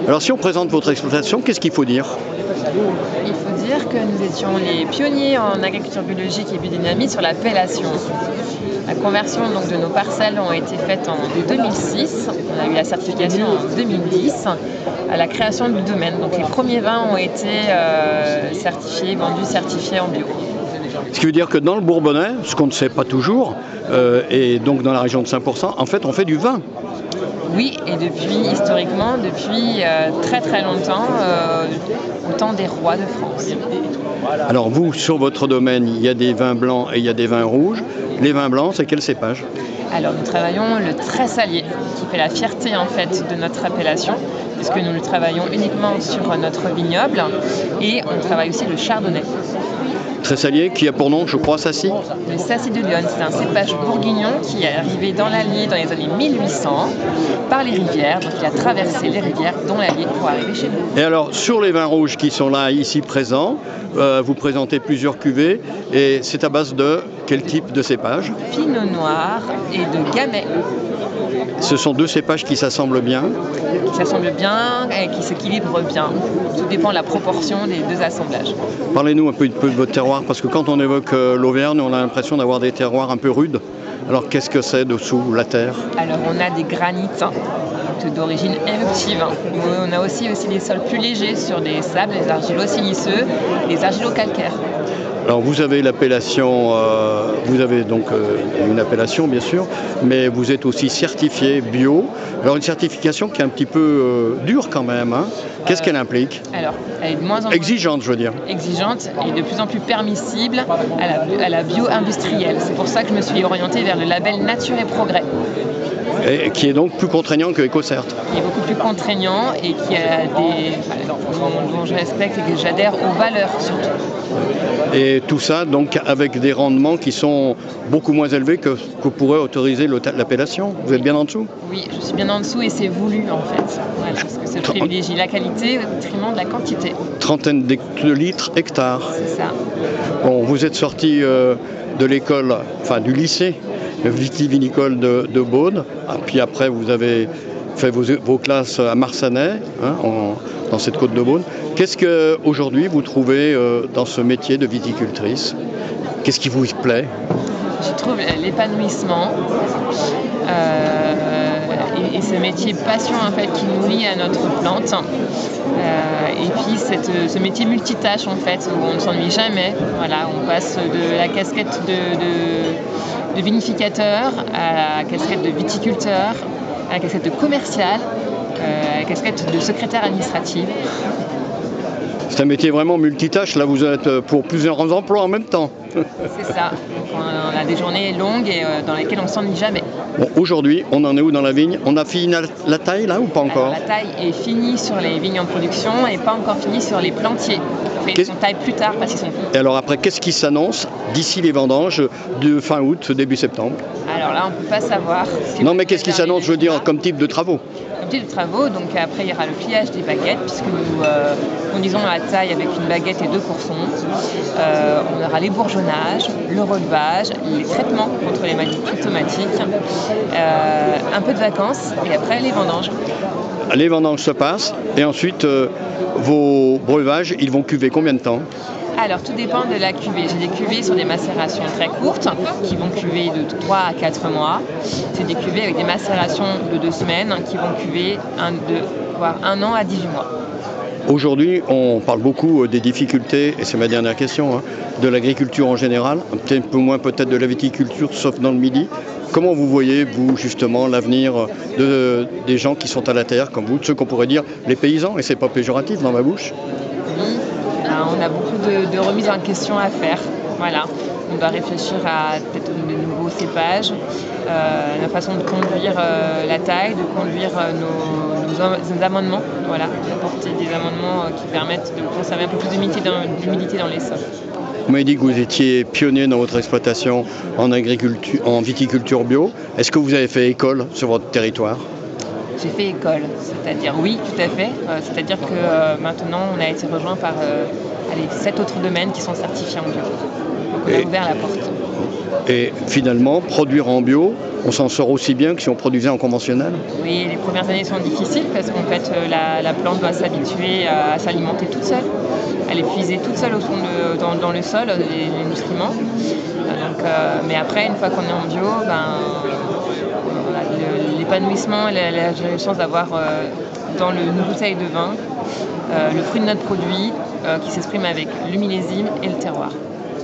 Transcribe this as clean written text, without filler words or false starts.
Alors si on présente votre exploitation, qu'est-ce qu'il faut dire? Il faut dire que nous étions les pionniers en agriculture biologique et biodynamique sur l'appellation. La conversion donc, de nos parcelles ont été faites en 2006. On a eu la certification en 2010 à la création du domaine. Donc les premiers vins ont été vendus certifiés en bio. Ce qui veut dire que dans le Bourbonnais, ce qu'on ne sait pas toujours, et donc dans la région de 5%, en fait on fait du vin. Oui, et historiquement, depuis très très longtemps, au temps des rois de France. Alors vous, sur votre domaine, il y a des vins blancs et il y a des vins rouges. Les vins blancs, c'est quel cépage? Alors nous travaillons le Trait-Salier, qui fait la fierté en fait de notre appellation, puisque nous le travaillons uniquement sur notre vignoble, et on travaille aussi le Chardonnay. Trait-Salier, qui a pour nom, je crois, Sacy. Le Sacy de Lyon, c'est un cépage bourguignon qui est arrivé dans l'Allier dans les années 1800 par les rivières, donc il a traversé les rivières dont l'Allier pour arriver chez nous. Et alors, sur les vins rouges qui sont là, ici présents, vous présentez plusieurs cuvées, et c'est à base de quel type de cépage? Pinot Noir et de Gamay. Ce sont deux cépages qui s'assemblent bien. Qui s'assemblent bien et qui s'équilibrent bien. Tout dépend de la proportion des deux assemblages. Parlez-nous un peu de votre terroir, parce que quand on évoque l'Auvergne, on a l'impression d'avoir des terroirs un peu rudes. Alors qu'est-ce que c'est dessous la terre? Alors on a des granites d'origine éruptive. On a aussi des sols plus légers sur des sables, des argilo-siliceux, des argilo-calcaires. Alors vous avez l'appellation, vous avez donc une appellation bien sûr, mais vous êtes aussi certifié bio. Alors une certification qui est un petit peu dure quand même, hein. Qu'est-ce qu'elle implique? Alors, elle est de moins en moins exigeante, je veux dire. Exigeante et de plus en plus permissible à la bio-industrielle. C'est pour ça que je me suis orientée vers le label Nature et Progrès. Et qui est donc plus contraignant que EcoCert. Qui est beaucoup plus contraignant et qui a dont je respecte et que j'adhère aux valeurs surtout. Et tout ça donc avec des rendements qui sont beaucoup moins élevés que pourrait autoriser l'appellation. Vous êtes bien en dessous? Oui, je suis bien en dessous et c'est voulu en fait. Voilà, parce que ça privilégie la qualité au détriment de la quantité. Trentaine de litres hectares. C'est ça. Bon, vous êtes sorti de l'école, enfin du lycée vitivinicole de Beaune. Puis après, vous avez fait vos classes à Marsanais, hein, dans cette côte de Beaune. Qu'est-ce qu'aujourd'hui vous trouvez dans ce métier de viticultrice? Qu'est-ce qui vous plaît? Je trouve l'épanouissement et ce métier passion en fait qui nous lie à notre plante. Et puis ce métier multitâche en fait où on ne s'ennuie jamais. Voilà, on passe de la casquette de vinificateur à la casquette de viticulteur, à la casquette de commercial, à la casquette de secrétaire administrative. C'est un métier vraiment multitâche. Là, vous êtes pour plusieurs emplois en même temps. C'est ça. Donc, on a des journées longues et dans lesquelles on ne s'ennuie jamais. Bon, aujourd'hui, on en est où dans la vigne? On a fini la taille là ou pas encore? Alors, la taille est finie sur les vignes en production et pas encore finie sur les plantiers. On taille plus tard parce qu'ils sont petits. Et alors après, qu'est-ce qui s'annonce d'ici les vendanges de fin août, début septembre? Alors là, on ne peut pas savoir. Non, mais qu'est-ce qui s'annonce, je veux dire, comme type de travaux? Comme type de travaux, donc après il y aura le pliage des baguettes, puisque nous conduisons la taille avec une baguette et deux coursons. On aura les bourgeonnages, le relevage, les traitements contre les maladies automatiques, un peu de vacances et après les vendanges. Les vendanges se passent et ensuite vos breuvages, ils vont cuver combien de temps? Alors tout dépend de la cuvée. J'ai des cuvées sur des macérations très courtes qui vont cuver de 3 à 4 mois. C'est des cuvées avec des macérations de 2 semaines qui vont cuver voire 1 an à 18 mois. Aujourd'hui, on parle beaucoup des difficultés, et c'est ma dernière question, hein, de l'agriculture en général, un petit peu moins peut-être de la viticulture, sauf dans le Midi. Comment vous voyez, vous, justement, l'avenir des gens qui sont à la terre, comme vous, de ceux qu'on pourrait dire les paysans, et c'est pas péjoratif dans ma bouche? Oui, on a beaucoup de remises en question à faire. Voilà. On doit réfléchir à peut-être de nouveaux cépages, la façon de conduire la taille, de conduire nos amendements, voilà, d'apporter des amendements qui permettent de conserver un peu plus d'humidité dans les sols. Vous m'avez dit que vous étiez pionnier dans votre exploitation en viticulture bio. Est-ce que vous avez fait école sur votre territoire? J'ai fait école, c'est-à-dire oui, tout à fait. C'est-à-dire que maintenant, on a été rejoint par 7 autres domaines qui sont certifiés en bio. Donc on a ouvert la porte. Et finalement, produire en bio, on s'en sort aussi bien que si on produisait en conventionnel? Oui, les premières années sont difficiles parce qu'en fait, la plante doit s'habituer à s'alimenter toute seule. Elle est puisée toute seule au fond dans le sol, les nutriments. Mais après, une fois qu'on est en bio, l'épanouissement, j'ai eu la chance d'avoir dans une bouteille de vin le fruit de notre produit qui s'exprime avec le millésime et le terroir.